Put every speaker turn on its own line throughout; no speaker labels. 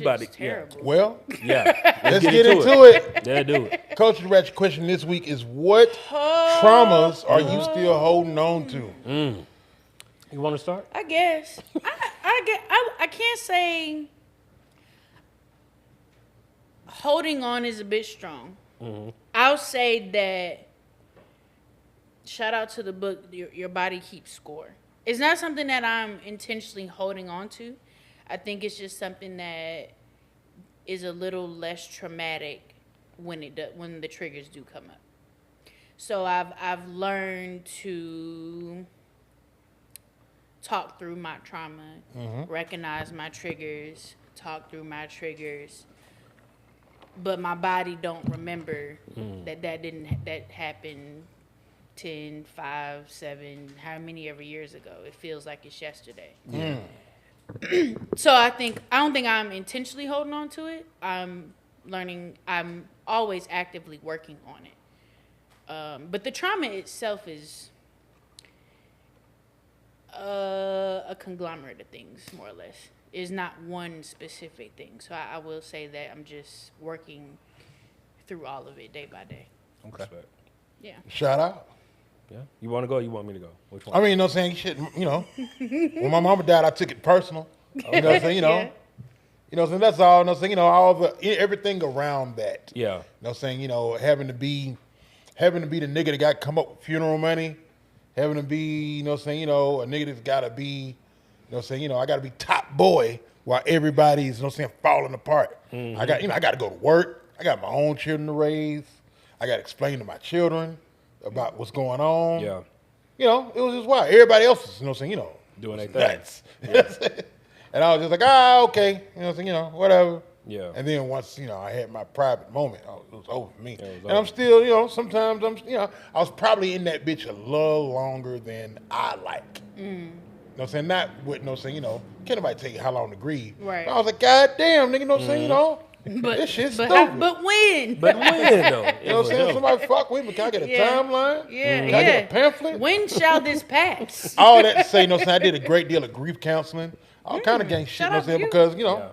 About
It's
it,
terrible.
Well,
yeah.
let's get into it.
Yeah, do it.
Coach, the Ratchet question this week is: what traumas are you still holding on to?
You want to start?
I guess. I can't say holding on is a bit strong. I'll say that shout out to the book, Your Body Keeps Score. It's not something that I'm intentionally holding on to. I think it's just something that is a little less traumatic when when the triggers do come up. So I've learned to talk through my trauma, recognize my triggers, talk through my triggers. But my body don't remember that happened 10, 5, 7, how many ever years ago. It feels like it's yesterday. So I don't think I'm intentionally holding on to it. I'm always actively working on it. But the trauma itself is a conglomerate of things, more or less. It's not one specific thing. So I will say that I'm just working through all of it day by day.
Okay.
Yeah.
Shout out.
Yeah. You want to go or you want me to go? Which one?
I mean, you know what I'm saying? Shit, you know, when my mama died, I took it personal. You know what I'm saying? You know,
Yeah.
you know what I'm saying? That's all. You know what I'm saying? You know, all everything around that.
Yeah.
You know what I'm saying? You know, having to be the nigga that got to come up with funeral money, having to be, you know what I'm saying, you know, a nigga that's got to be, you know what I'm saying, you know, I got to be top boy while everybody's, you know what I'm saying, falling apart. I got to go to work. I got my own children to raise. I got to explain to my children about what's going on.
Yeah.
You know, it was just wild. Everybody else is, you know what I'm saying, you know,
Doing their
nuts. And I was just like, okay, you know what I'm saying, you know, whatever.
Yeah.
And then once, you know, I had my private moment, it was over for me.
Yeah, it was
And
over.
I'm still, you know, sometimes I was probably in that bitch a little longer than I like. You know what I'm saying? Not with, you know what I'm saying, you know, can't nobody tell you how long to grieve.
Right.
But I was like, God damn, nigga, you know what I'm saying, you know? This shit's stupid.
But when?
But when, though?
You know what I'm saying? Somebody fuck with me. Can I get a timeline?
Yeah,
Can I get a pamphlet?
When shall this pass?
All that to say, you know what I'm saying? I did a great deal of grief counseling. All kind of gang shit, you know what I'm saying? Because, you know,
Yeah.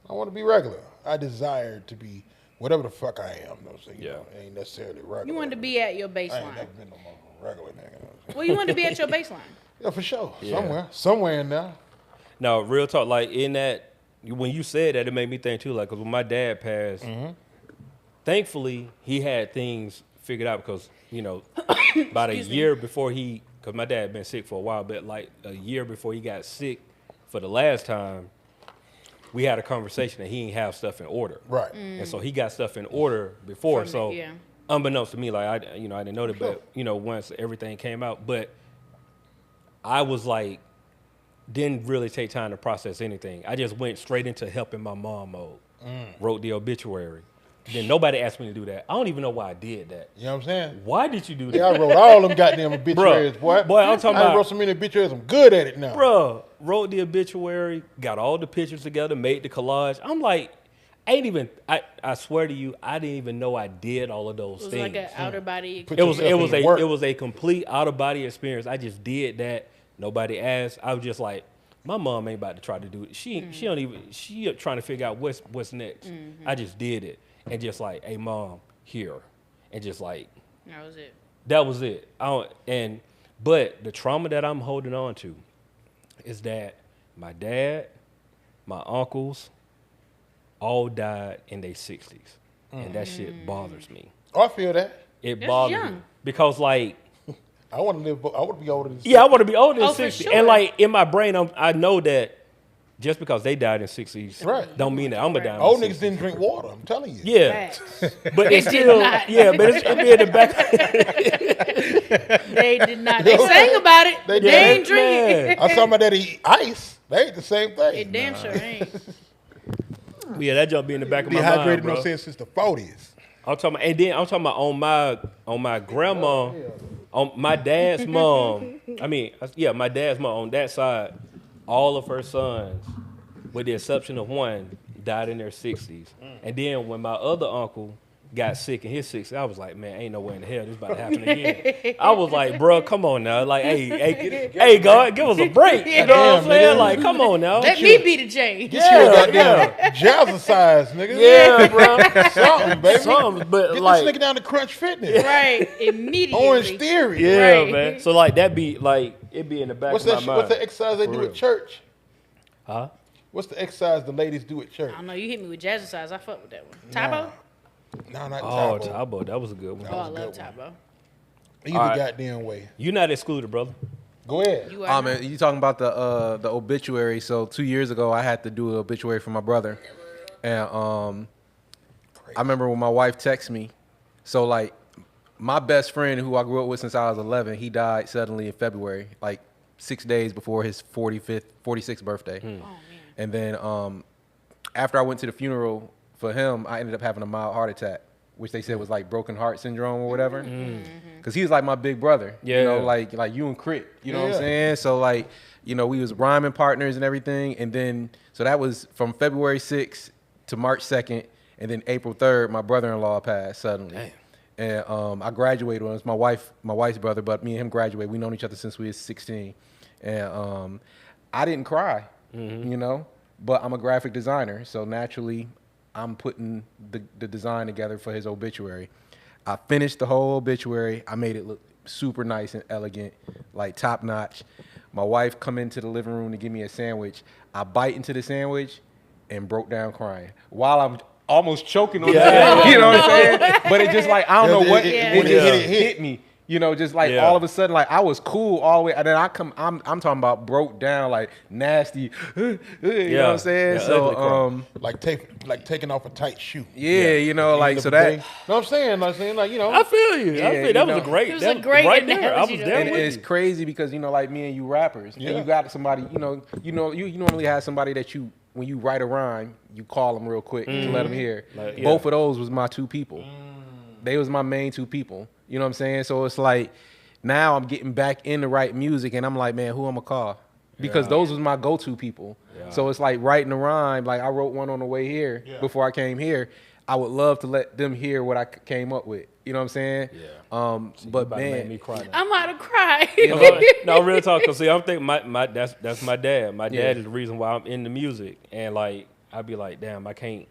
I want to be regular. I desire to be whatever the fuck I am, you know what I'm saying? You
Yeah.
know, it ain't necessarily regular.
You wanted to be at your
I ain't
baseline.
never been no motherfucking regular nigga. You know what I'm saying?
Well, you wanted to be at your baseline.
Yeah, for sure.
Yeah.
Somewhere in there.
No, real talk. Like in that, when you said that, it made me think too. Like, cause when my dad passed, thankfully he had things figured out because you know, about a year before cause my dad had been sick for a while, but like a year before he got sick for the last time, we had a conversation that he didn't have stuff in order.
Right.
And so he got stuff in order before.
From
So
it, yeah.
unbeknownst to me, like I didn't know that, but you know, once everything came out, but I was like, didn't really take time to process anything. I just went straight into helping my mom mode. Wrote the obituary. Then nobody asked me to do that. I don't even know why I did that.
You know what I'm saying?
Why did you do that?
Yeah, I wrote all them goddamn obituaries, boy.
Boy, I'm talking
I
about-
wrote so many obituaries, I'm good at it now.
Bruh, wrote the obituary, got all the pictures together, made the collage. I'm like, I swear to you, I didn't even know I did all of those
It was
things.
like an outer body.
Put
It was
yourself in work.
it was a complete out of body experience. I just did that. Nobody asked. I was just like, my mom ain't about to try to do it. She trying to figure out what's next. I just did it and just like, hey mom, here, and just like
That was it.
that was it. But the trauma that I'm holding on to is that my dad, my uncles, all died in their 60s, and that shit bothers me.
Oh, I feel that.
It
That's
bothers me
young.
because like.
I want to be older than
Yeah, I want to be older than
Oh, for
60.
sure.
And like in my brain, I know that just because they died in 60s
Right.
don't mean that I'm going to die in
Old
my
niggas
60s.
didn't drink water, I'm telling you.
Yeah.
Facts.
But it's
did
still,
not.
yeah, but it be in the back.
They did not. They sang about it.
They
They,
did.
ain't drinking.
I saw my daddy eat ice. They ain't the same thing.
It damn sure ain't.
Yeah, that jump be in the back of my mind,
Dehydrated
bro.
no sense since the 40s.
I'm talking about, and then I'm talking about on my grandma, on my dad's mom. My dad's mom on that side, all of her sons, with the exception of one, died in their 60s. And then when my other uncle got sick in his 60s. I was like, man, ain't no way in the hell this about to happen again. I was like, bro, come on now. Like, hey, God, give us a break. You know what I'm saying? Like, come on now.
Let me be the change.
Goddamn jazzercise, nigga.
Yeah, bro.
Something, baby.
Something, but
Get
like,
this nigga down to Crunch Fitness.
Right, immediately.
Orange Theory.
yeah,
Right.
man. So like that be like it be in the back
What's
of
that?
my mind.
What's the exercise they
For
do
real.
at church?
Huh?
What's the exercise the ladies do at church?
I don't know. You hit me with jazzercise. I fuck with that one. Tybo?
No, not
Oh,
Tybo.
Tybo, that was a good one.
Oh, I
a
love
good one.
Tybo.
Either
All right.
goddamn way.
You not excluded, brother.
Go ahead.
You are
Oh
not.
man, you talking about the obituary? So 2 years ago, I had to do an obituary for my brother, and I remember when my wife texted me. So like, my best friend who I grew up with since I was 11, he died suddenly in February, like 6 days before his 46th birthday.
Oh, man.
And then after I went to the funeral for him, I ended up having a mild heart attack, which they said was like broken heart syndrome or whatever. Because he was like my big brother.
Yeah.
You know, like you and Crit. You know what I'm
Yeah.
saying? So like, you know, we was rhyming partners and everything. And then, so that was from February 6th to March 2nd. And then April 3rd, my brother-in-law passed suddenly.
Damn.
And I graduated with him. It's my wife's brother, but me and him graduated. We known each other since we was 16. And I didn't cry, you know, but I'm a graphic designer. So naturally, I'm putting the design together for his obituary. I finished the whole obituary. I made it look super nice and elegant, like top notch. My wife come into the living room to give me a sandwich. I bite into the sandwich and broke down crying while I'm almost choking on the sandwich. You know what I'm saying? But it just like, I don't know what,
When
it
it
just
hit.
hit me. You know, just like
Yeah.
all of a sudden, like I was cool all the way, and then I'm talking about broke down, like nasty. You know what I'm saying?
Yeah,
So,
ugly cry.
Like taking off a tight shoe.
yeah, you know, like so that.
No, I'm saying, like you know.
I feel you.
Yeah,
I feel
you
that was
know.
a great.
It was
that
a great
right there. I
analogy,
was
though.
there
And
with
it's
you.
crazy because you know, like me and you rappers,
Yeah.
and you got somebody, you normally have somebody that you, when you write a rhyme, you call them real quick to let them hear.
Like, yeah.
Both of those was my two people. They was my main two people. You know what I'm saying? So it's like now I'm getting back into write music, and I'm like, man, who I'm gonna call? Because those was my go-to people.
Yeah.
So it's like writing a rhyme. Like I wrote one on the way here before I came here. I would love to let them hear what I came up with. You know what I'm saying?
Yeah.
But
About to make
man,
me cry now.
I'm about to cry.
No, real talk. Cause see, I'm thinking my that's my dad. My
Yeah.
dad is the reason why I'm into music, and like I'd be like, damn, I can't.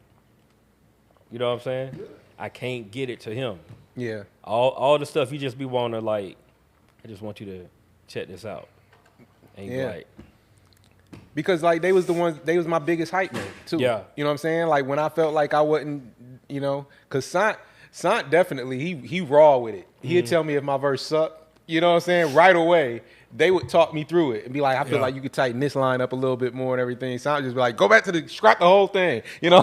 You know what I'm saying? I can't get it to him.
yeah.
All the stuff he just be wanting to like. I just want you to check this out. And he be
Yeah.
like,
Because like they was my biggest hype man too.
Yeah.
You know what I'm saying? Like when I felt like I wasn't, you know, cause Sant definitely he raw with it. He'd tell me if my verse sucked, you know what I'm saying? Right away. They would talk me through it and be like, I feel
Yeah.
like you could tighten this line up a little bit more and everything. Sant just be like, go back to scrap the whole thing, you know?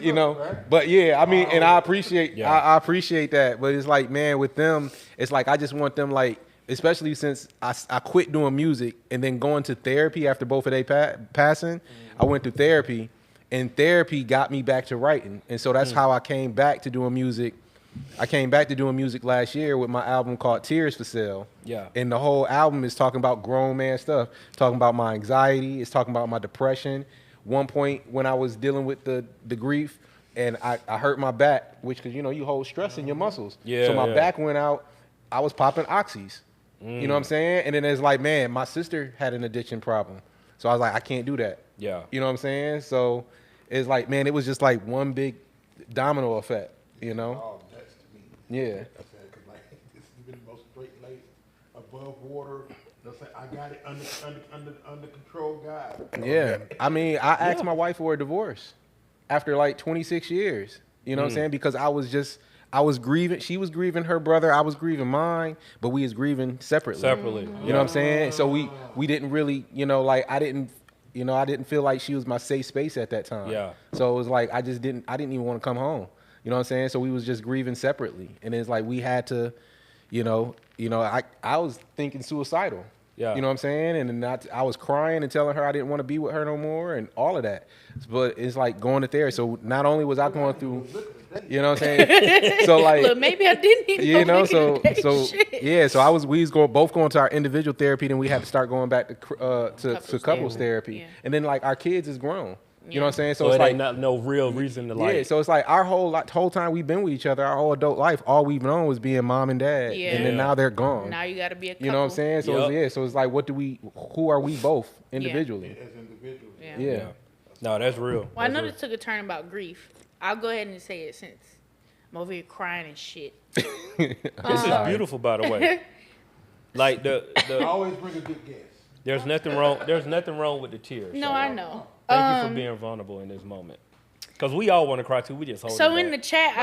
you know. But yeah, I mean, and I appreciate
Yeah.
I appreciate that. But it's like, man, with them, it's like I just want them like, especially since I quit doing music and then going to therapy after both of they passing. I went to therapy, and therapy got me back to writing, and so that's how I came back to doing music. I came back to doing music last year with my album called Tears for Sale.
Yeah.
And the whole album is talking about grown man stuff, talking about my anxiety, it's talking about my depression. One point when I was dealing with the grief and I hurt my back, which, because, you know, you hold stress in your muscles.
Yeah,
So my
yeah.
back went out. I was popping oxys. You know what I'm saying? And then it's like, man, my sister had an addiction problem. So I was like, I can't do that.
Yeah.
You know what I'm saying? So it's like, man, it was just like one big domino effect, you know?
Oh, that's to me.
Yeah.
I said, cause like this has been the most straight laced, above water. I said, I got it under control, guy.
Yeah. I mean, I asked my wife for a divorce after like 26 years. You know what I'm saying? Because I was grieving. She was grieving her brother. I was grieving mine, but we was grieving separately.
separately.
You know what I'm saying? So we didn't really, you know, like I didn't feel like she was my safe space at that time.
Yeah.
So it was like I didn't even want to come home. You know what I'm saying? So we was just grieving separately. And it's like we had to, you know, I was thinking suicidal.
Yeah.
You know what I'm saying? And then I was crying and telling her I didn't want to be with her no more and all of that. But it's like going to therapy. So not only was I going through, you know what I'm saying? So like,
Look, maybe I didn't need
you
no
know,
nigga today.
so
Shit.
yeah, so we was both going to our individual therapy, then we had to start going back to couples therapy,
Yeah.
and then like our kids is grown, You know what I'm saying?
So
it's
it
like
ain't not no real reason to like.
yeah. So it's like our whole time we've been with each other, our whole adult life, all we've known was being mom and dad,
Yeah.
and then now they're gone.
Now you got to be a couple.
You know what I'm saying? So
Yep.
so it's like, who are we both individually?
As individuals.
Yeah.
Yeah.
No, that's real.
Well, I
That's
know
real.
this took a turn about grief. I'll go ahead and say it since I'm over here crying and shit.
This is beautiful, by the way. Like
I
the
always bring a good guess.
there's nothing wrong. There's nothing wrong with the tears.
No,
so
I know.
Thank you for being vulnerable in this moment. Because we all want to cry too. We just hold it
So
back.
in the chat, I